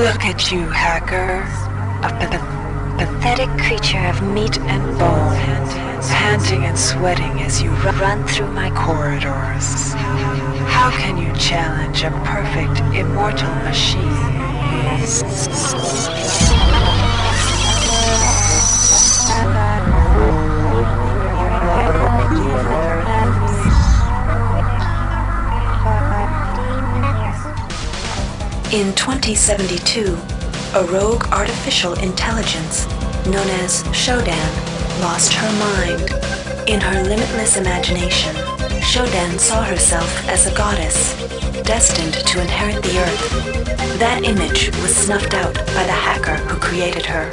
Look at you, hacker. A pathetic creature of meat and bone, panting and sweating as you run through my corridors. How can you challenge a perfect, immortal machine? In 2072, a rogue artificial intelligence known as SHODAN lost her mind. In her limitless imagination, SHODAN saw herself as a goddess, destined to inherit the earth. That image was snuffed out by the hacker who created her.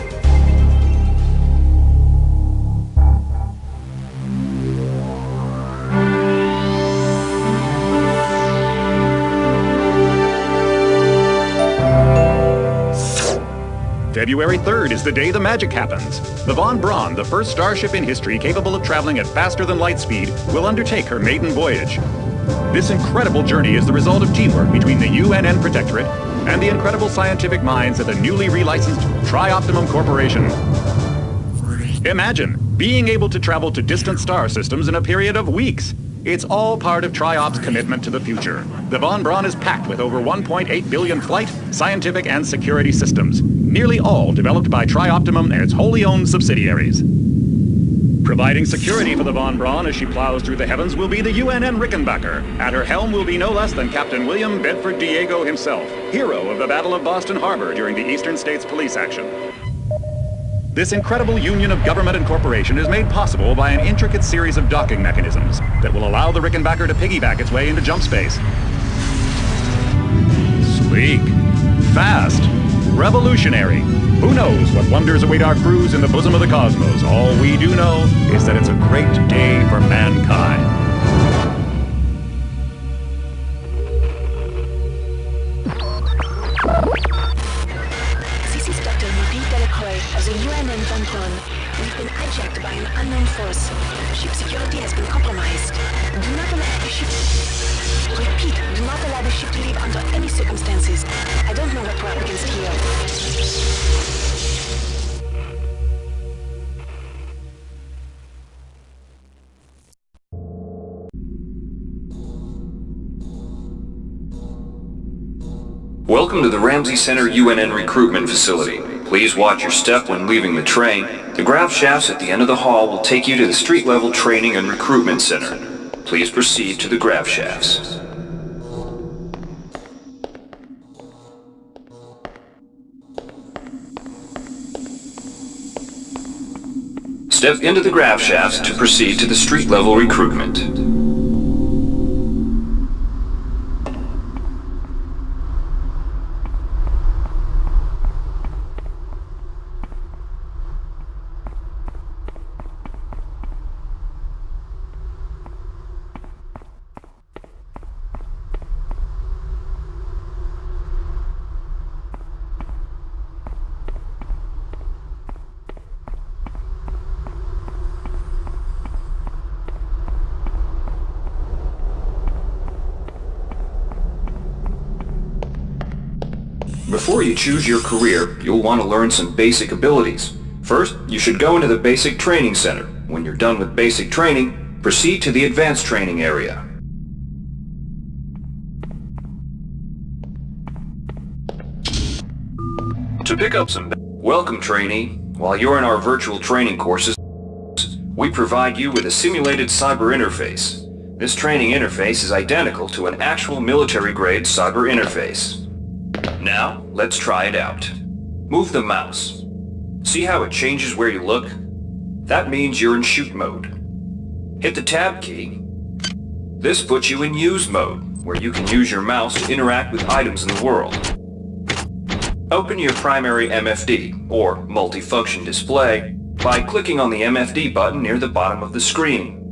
February 3rd is the day the magic happens. The von Braun, the first starship in history capable of traveling at faster than light speed, will undertake her maiden voyage. This incredible journey is the result of teamwork between the UNN Protectorate and the incredible scientific minds at the newly relicensed Tri-Optimum Corporation. Imagine being able to travel to distant star systems in a period of weeks. It's all part of Tri-Op's commitment to the future. The von Braun is packed with over 1.8 billion flight, scientific, and security systems, nearly all developed by Tri-Optimum and its wholly owned subsidiaries. Providing security for the von Braun as she plows through the heavens will be the UNN Rickenbacker. At her helm will be no less than Captain William Bedford Diego himself, hero of the Battle of Boston Harbor during the Eastern States Police action. This incredible union of government and corporation is made possible by an intricate series of docking mechanisms that will allow the Rickenbacker to piggyback its way into jump space. Sleek, fast, revolutionary. Who knows what wonders await our crews in the bosom of the cosmos? All we do know is that it's a great day for mankind. Of the UNN von Braun. We've been hijacked by an unknown force. Ship security has been compromised. Do not allow the ship... Repeat, do not allow the ship to leave under any circumstances. I don't know what we're up against here. Welcome to the Ramsey Center UNN recruitment facility. Please watch your step when leaving the train. The grav shafts at the end of the hall will take you to the street-level training and recruitment center. Please proceed to the grav shafts. Step into the grav shafts to proceed to the street-level recruitment. Before you choose your career, you'll want to learn some basic abilities. First, you should go into the basic training center. When you're done with basic training, proceed to the advanced training area. To pick up some... Welcome, trainee. While you're in our virtual training courses, we provide you with a simulated cyber interface. This training interface is identical to an actual military-grade cyber interface. Now, let's try it out. Move the mouse. See how it changes where you look? That means you're in shoot mode. Hit the tab key. This puts you in use mode, where you can use your mouse to interact with items in the world. Open your primary MFD, or multifunction display, by clicking on the MFD button near the bottom of the screen.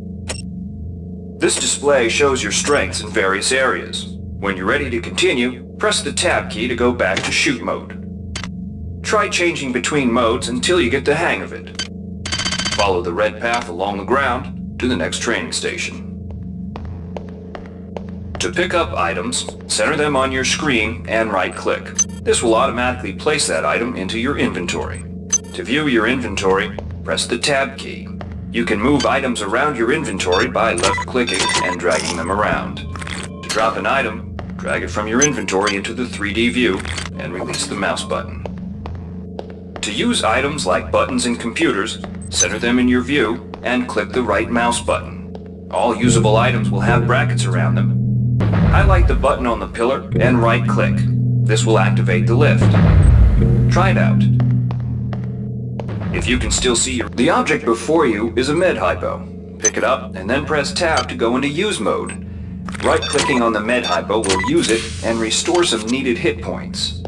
This display shows your strengths in various areas. When you're ready to continue, press the tab key to go back to shoot mode. Try changing between modes until you get the hang of it. Follow the red path along the ground to the next training station. To pick up items, center them on your screen and right-click. This will automatically place that item into your inventory. To view your inventory, press the Tab key. You can move items around your inventory by left-clicking and dragging them around. To drop an item, drag it from your inventory into the 3D view and release the mouse button. To use items like buttons in computers, center them in your view and click the right mouse button. All usable items will have brackets around them. Highlight the button on the pillar and right-click. This will activate the lift. Try it out. If you can still see the object before you is a med hypo. Pick it up and then press Tab to go into use mode. Right-clicking on the med hypo will use it and restore some needed hit points.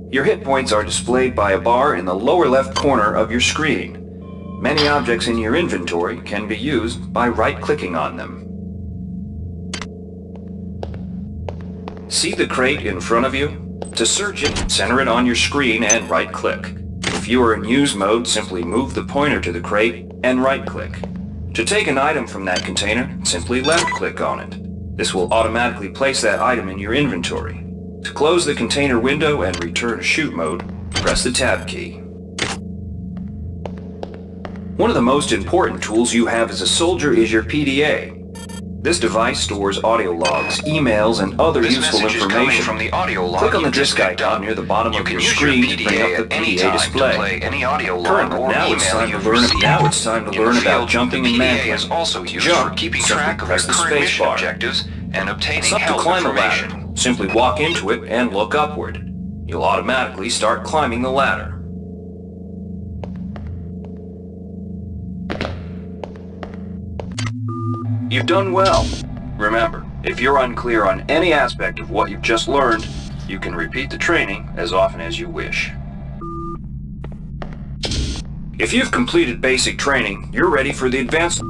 Your hit points are displayed by a bar in the lower left corner of your screen. Many objects in your inventory can be used by right-clicking on them. See the crate in front of you? To search it, center it on your screen and right-click. If you are in use mode, simply move the pointer to the crate and right-click. To take an item from that container, simply left-click on it. This will automatically place that item in your inventory. To close the container window and return to shoot mode, press the Tab key. One of the most important tools you have as a soldier is your PDA. This device stores audio logs, emails, and other useful information. From the audio log Click on the disk icon near the bottom of your screen to bring up the PDA display. Currently, now it's time to learn about jumping and mantling. Also used Jump, for keeping simply track of press the current space mission bar. objectives and obtaining It's up to health climb a information. ladder. Simply walk into it and look upward. You'll automatically start climbing the ladder. You've done well. Remember, if you're unclear on any aspect of what you've just learned, you can repeat the training as often as you wish. If you've completed basic training, you're ready for the advanced...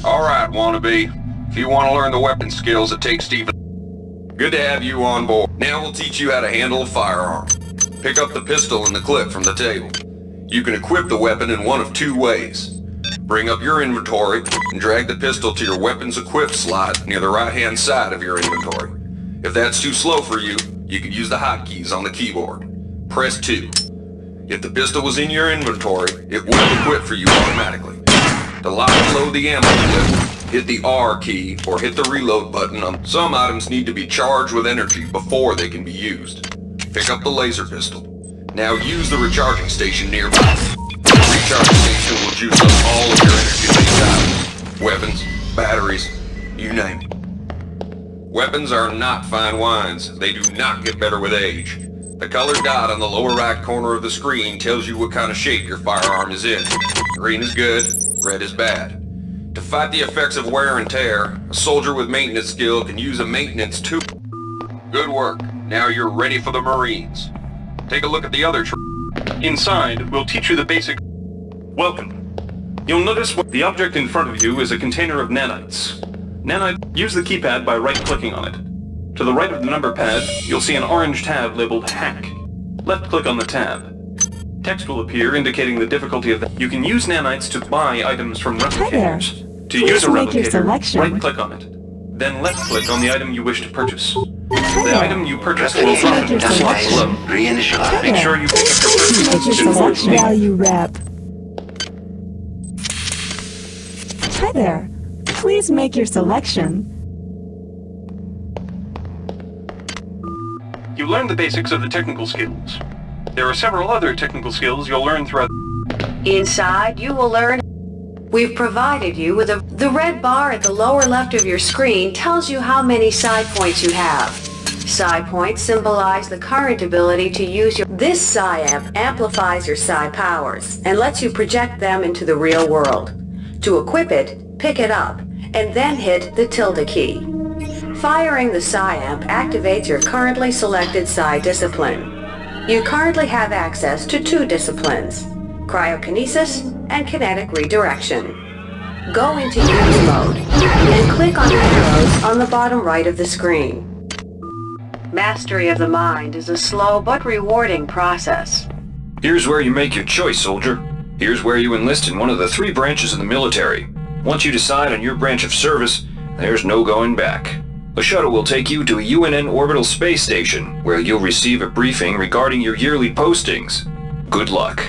Alright, wannabe. If you want to learn the weapon skills, it takes Stephen. Good to have you on board. Now we'll teach you how to handle a firearm. Pick up the pistol and the clip from the table. You can equip the weapon in one of two ways. Bring up your inventory and drag the pistol to your weapons equip slot near the right-hand side of your inventory. If that's too slow for you, you can use the hotkeys on the keyboard. Press 2. If the pistol was in your inventory, it would have equipped for you automatically. To lock and load the ammo clip, hit the R key or hit the reload button. Some items need to be charged with energy before they can be used. Pick up the laser pistol. Now use the recharging station nearby. The recharging station will juice up all of your energy-based items. Weapons, batteries, you name it. Weapons are not fine wines. They do not get better with age. The colored dot on the lower right corner of the screen tells you what kind of shape your firearm is in. Green is good, red is bad. To fight the effects of wear and tear, a soldier with maintenance skill can use a maintenance tool. Good work. Now you're ready for the Marines. Take a look at the other Inside, we'll teach you the basic... Welcome. You'll notice the object in front of you is a container of nanites. Use the keypad by right-clicking on it. To the right of the number pad, you'll see an orange tab labeled Hack. Left-click on the tab. Text will appear indicating the difficulty of the... You can use nanites to buy items from replicators. To use a replicator, right-click on it. Then left-click on the item you wish to purchase. The item you purchased will drop into the slot below. Make sure you pick up your purchase Selection value rep. Hi there. Please make your selection. You learned the basics of the technical skills. There are several other technical skills you'll learn throughout... Inside, you will learn... We've provided you with the red bar at the lower left of your screen tells you how many psi points you have. Psi points symbolize the current ability to use your... This psi amp amplifies your psi powers and lets you project them into the real world. To equip it, pick it up, and then hit the tilde key. Firing the psi amp activates your currently selected psi discipline. You currently have access to 2 disciplines, cryokinesis and kinetic redirection. Go into use mode and click on the arrows on the bottom right of the screen. Mastery of the mind is a slow but rewarding process. Here's where you make your choice, soldier. Here's where you enlist in one of the 3 branches of the military. Once you decide on your branch of service, there's no going back. The shuttle will take you to a UNN orbital space station, where you'll receive a briefing regarding your yearly postings. Good luck.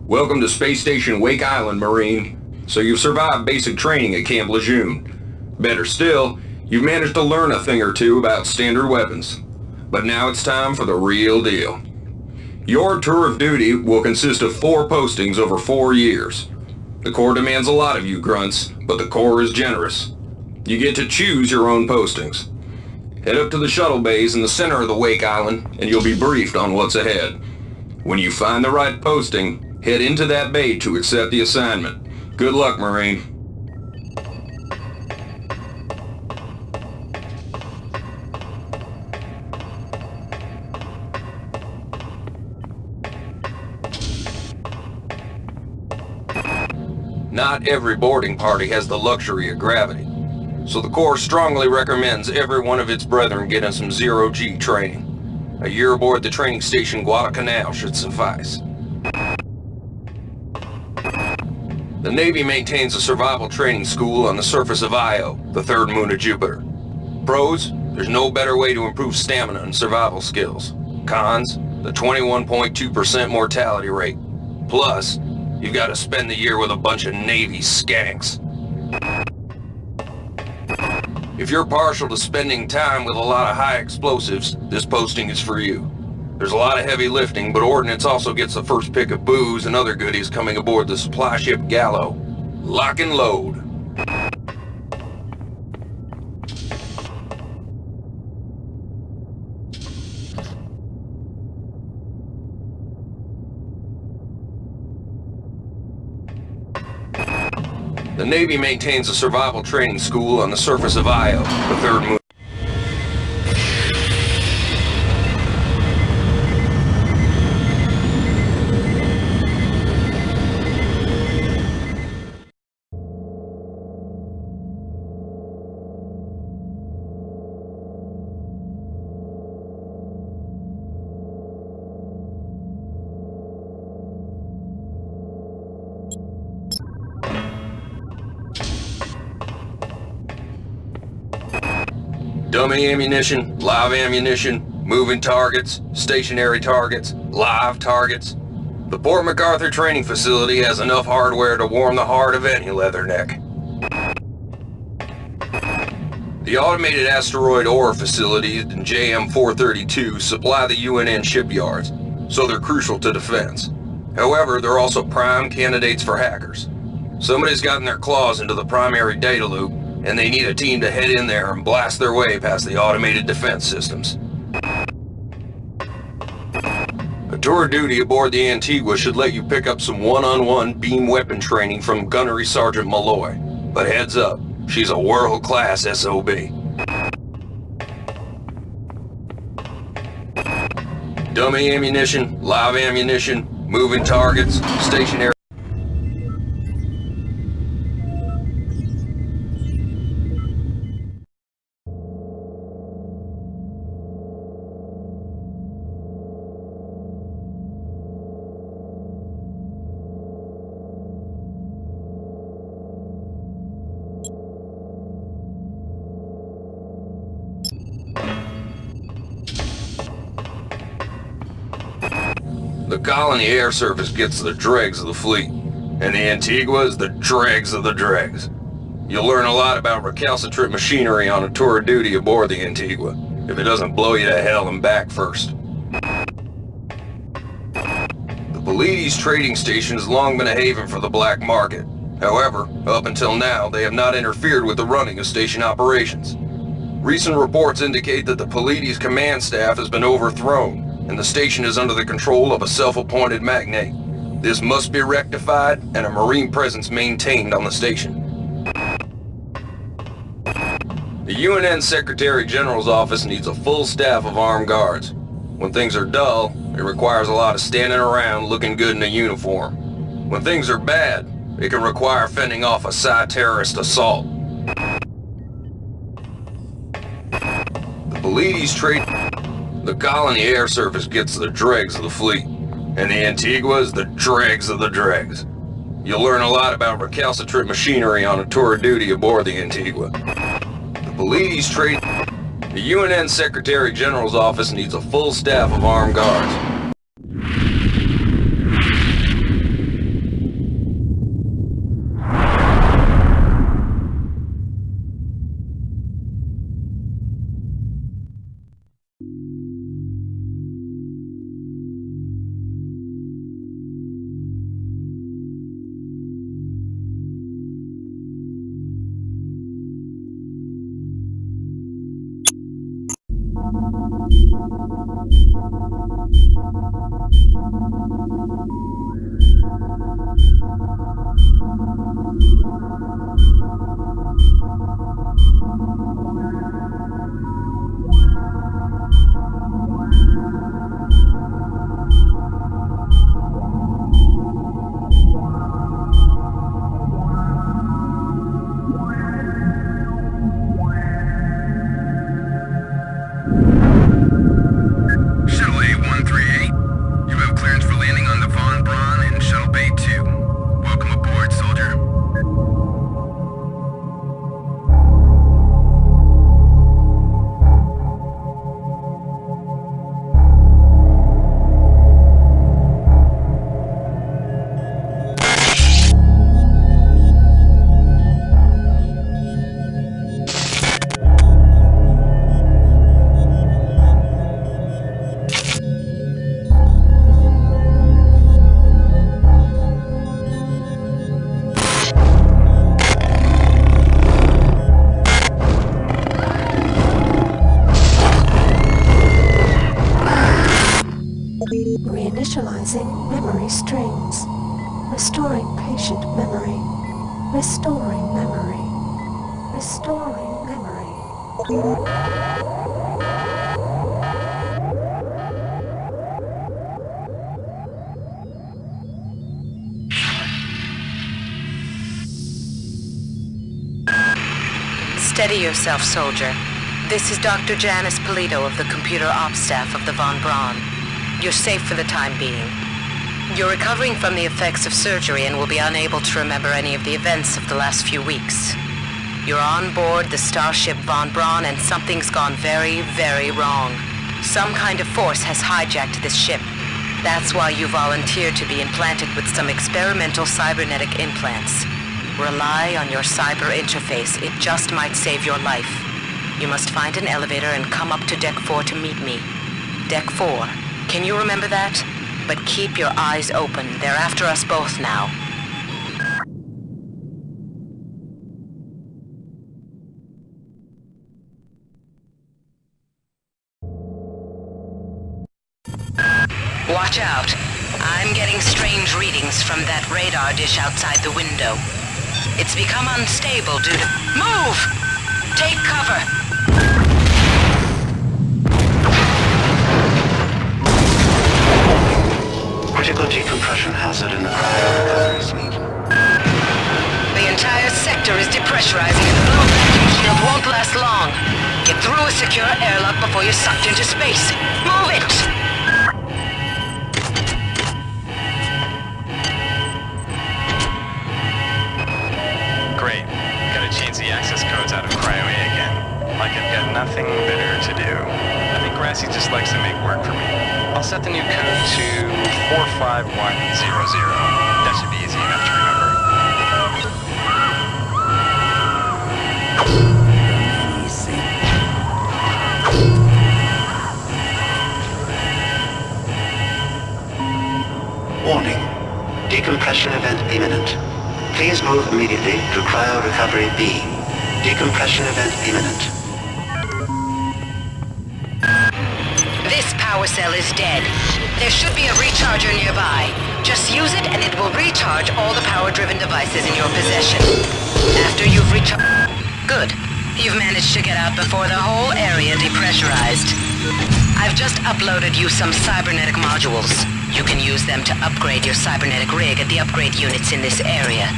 Welcome to Space Station Wake Island, Marine. So you've survived basic training at Camp Lejeune. Better still, you've managed to learn a thing or two about standard weapons. But now it's time for the real deal. Your tour of duty will consist of 4 postings over 4 years. The Corps demands a lot of you grunts, but the Corps is generous. You get to choose your own postings. Head up to the shuttle bays in the center of the Wake Island, and you'll be briefed on what's ahead. When you find the right posting, head into that bay to accept the assignment. Good luck, Marine. Not every boarding party has the luxury of gravity, so the Corps strongly recommends every one of its brethren getting some zero-G training. A year aboard the training station Guadalcanal should suffice. The Navy maintains a survival training school on the surface of Io, the third moon of Jupiter. Pros, there's no better way to improve stamina and survival skills. Cons, the 21.2% mortality rate. Plus, you've got to spend the year with a bunch of Navy skanks. If you're partial to spending time with a lot of high explosives, this posting is for you. There's a lot of heavy lifting, but Ordnance also gets the first pick of booze and other goodies coming aboard the supply ship Gallo. Lock and load. The Navy maintains a survival training school on the surface of Io, the third moon. Dummy ammunition, live ammunition, moving targets, stationary targets, live targets. The Port MacArthur training facility has enough hardware to warm the heart of any leatherneck. The automated asteroid ore facilities in JM-432 supply the UNN shipyards, so they're crucial to defense. However, they're also prime candidates for hackers. Somebody's gotten their claws into the primary data loop, and they need a team to head in there and blast their way past the automated defense systems. A tour of duty aboard the Antigua should let you pick up some one-on-one beam weapon training from Gunnery Sergeant Malloy. But heads up, she's a world-class SOB. Dummy ammunition, live ammunition, moving targets, stationary... The Colony Air Service gets the dregs of the fleet, and the Antigua is the dregs of the dregs. You'll learn a lot about recalcitrant machinery on a tour of duty aboard the Antigua, if it doesn't blow you to hell and back first. The Pleiades trading station has long been a haven for the black market. However, up until now, they have not interfered with the running of station operations. Recent reports indicate that the Pleiades command staff has been overthrown, and the station is under the control of a self-appointed magnate. This must be rectified and a Marine presence maintained on the station. The UNN Secretary General's office needs a full staff of armed guards. When things are dull, it requires a lot of standing around looking good in a uniform. When things are bad, it can require fending off a Psi-terrorist assault. The Pleiades trade... The colony air surface gets the dregs of the fleet, and the Antigua is the dregs of the dregs. You'll learn a lot about recalcitrant machinery on a tour of duty aboard the Antigua. The Pleiades trade... The UNN Secretary General's office needs a full staff of armed guards. Reinitializing memory strings. Restoring patient memory. Restoring memory. Restoring memory. Steady yourself, soldier. This is Dr. Janice Polito of the Computer Ops staff of the Von Braun. You're safe for the time being. You're recovering from the effects of surgery and will be unable to remember any of the events of the last few weeks. You're on board the starship Von Braun and something's gone very, very wrong. Some kind of force has hijacked this ship. That's why you volunteered to be implanted with some experimental cybernetic implants. Rely on your cyber interface. It just might save your life. You must find an elevator and come up to Deck 4 to meet me. Deck 4. Can you remember that? But keep your eyes open. They're after us both now. Watch out. I'm getting strange readings from that radar dish outside the window. It's become unstable due to... Move! Take cover! Critical decompression hazard in the cryo-recovery suite. The entire sector is depressurizing and the blow vacuum shield won't last long. Get through a secure airlock before you're sucked into space. Move it! Great. Gotta change the access codes out of cryo-A again. Like I've got nothing better to do. I think Grassy just likes to make work for me. I'll set the new code to 45100. That should be easy enough to remember. Warning. Decompression event imminent. Please move immediately to cryo-recovery B. Decompression event imminent. This power cell is dead. There should be a recharger nearby. Just use it and it will recharge all the power-driven devices in your possession. After you've recharged... Good. You've managed to get out before the whole area depressurized. I've just uploaded you some cybernetic modules. You can use them to upgrade your cybernetic rig at the upgrade units in this area.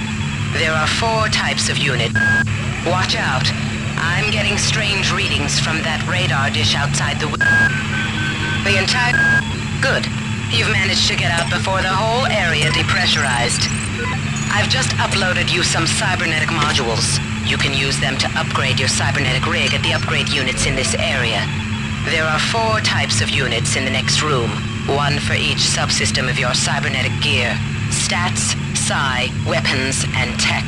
There are 4 types of unit. Watch out. I'm getting strange readings from that radar dish outside the entire... Good. You've managed to get out before the whole area depressurized. I've just uploaded you some cybernetic modules. You can use them to upgrade your cybernetic rig at the upgrade units in this area. There are 4 types of units in the next room, 1 for each subsystem of your cybernetic gear. Stats, psi, weapons, and tech.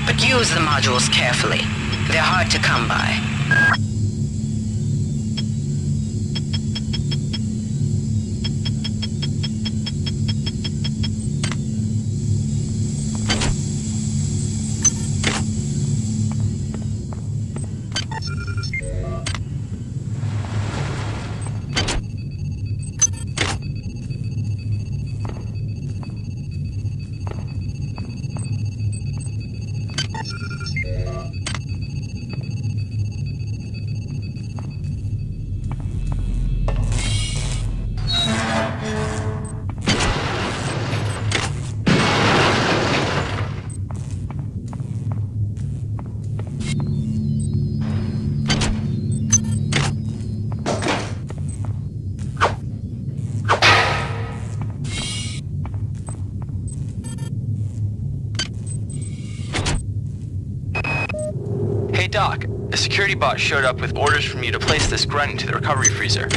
But use the modules carefully. They're hard to come by. Doc, a security bot showed up with orders from you to place this grunt into the recovery freezer.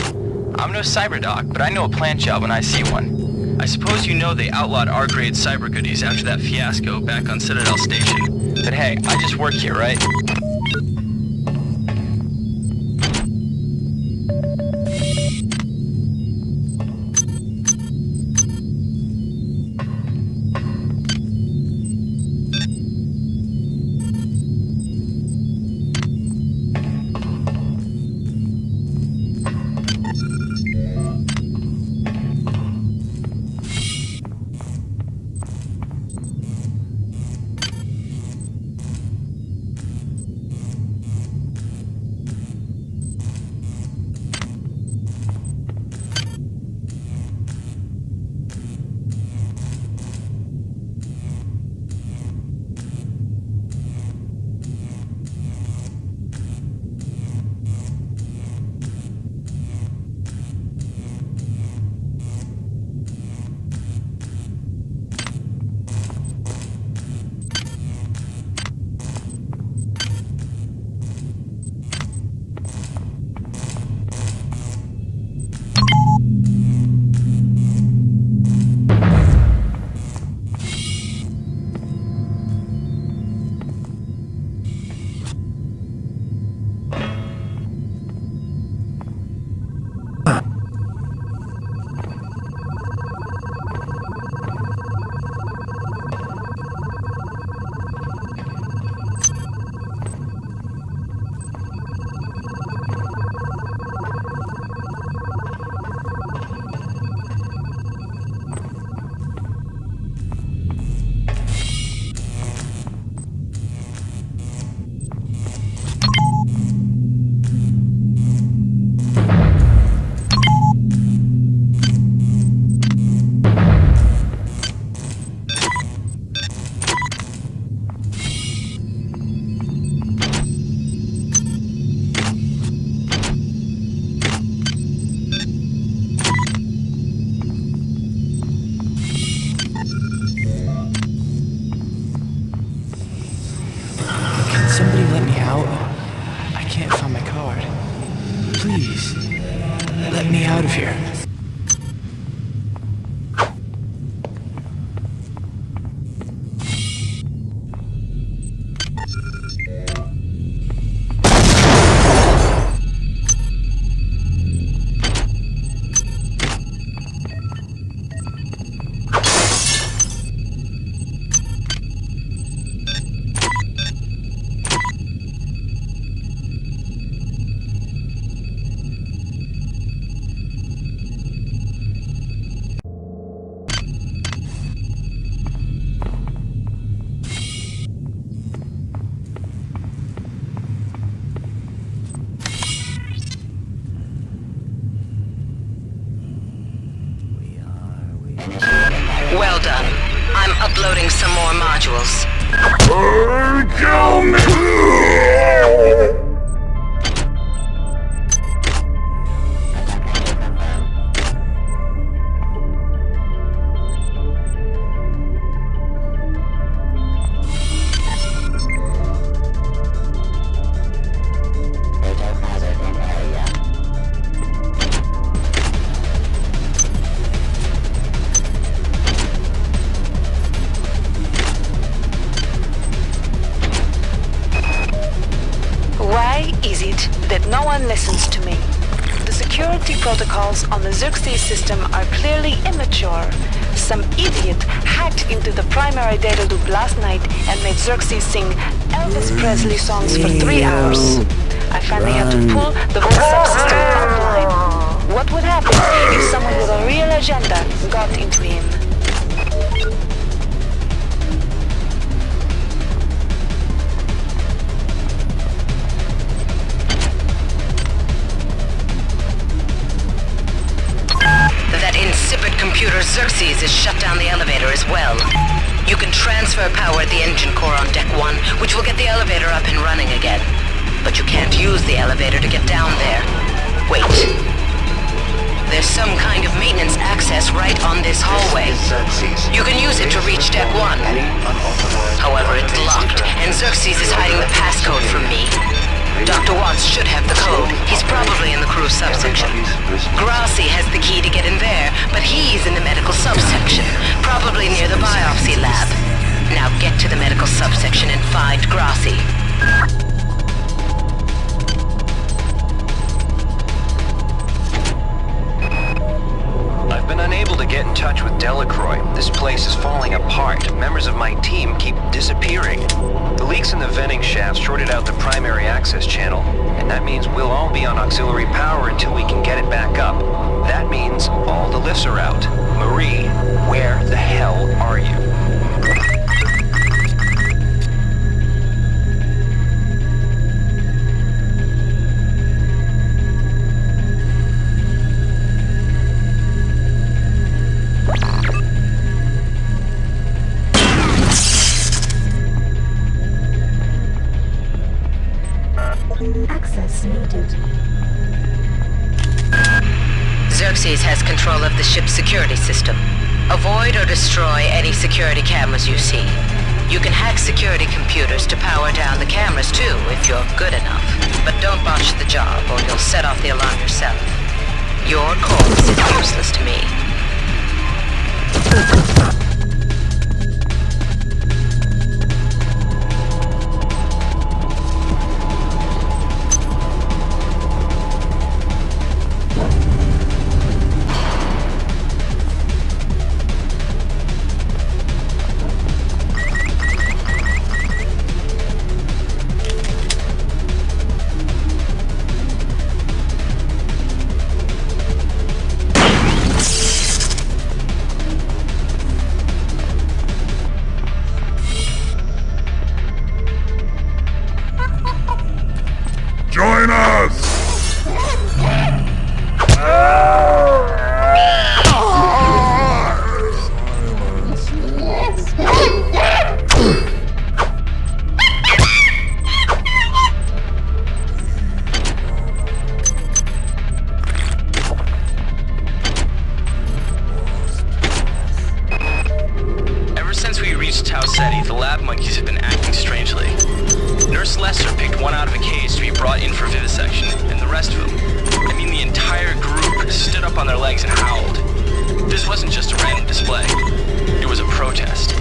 I'm no cyber doc, but I know a plant job when I see one. I suppose you know they outlawed R-grade cyber goodies after that fiasco back on Citadel Station. But hey, I just work here, right? Somebody let me out. I can't find my card. Please, let me out of here. Loading some more modules. Kill me! Why is it that no one listens to me? The security protocols on the Xerxes system are clearly immature. Some idiot hacked into the primary data loop last night and made Xerxes sing Elvis Presley songs for 3 hours. I finally had to pull the whole subsystem offline. What would happen if someone with a real agenda got into him? That insipid computer Xerxes has shut down the elevator as well. You can transfer power at the engine core on Deck 1, which will get the elevator up and running again. But you can't use the elevator to get down there. Wait. There's some kind of maintenance access right on this hallway. You can use it to reach Deck 1. However, it's locked, and Xerxes is hiding the passcode from me. Dr. Watts should have the code. He's probably in the crew subsection. Grassi has the key to get in there, but he's in the medical subsection, probably near the biopsy lab. Now get to the medical subsection and find Grassi. I've been unable to get in touch with Delacroix. This place is falling apart. Members of my team keep disappearing. The leaks in the venting shaft shorted out the primary access channel, and that means we'll all be on auxiliary power until we can get it back up. That means all the lifts are out. Marie, where the hell are you? Access needed. Xerxes has control of the ship's security system. Avoid or destroy any security cameras you see. You can hack security computers to power down the cameras too, if you're good enough. But don't botch the job, or you'll set off the alarm yourself. Your corpse is useless to me. Join us! Ever since we reached Tau Ceti, the lab monkeys have been acting strangely. Nurse Lester picked one out of a cage to be brought in for vivisection, and the rest of them, I mean the entire group, stood up on their legs and howled. This wasn't just a random display. It was a protest.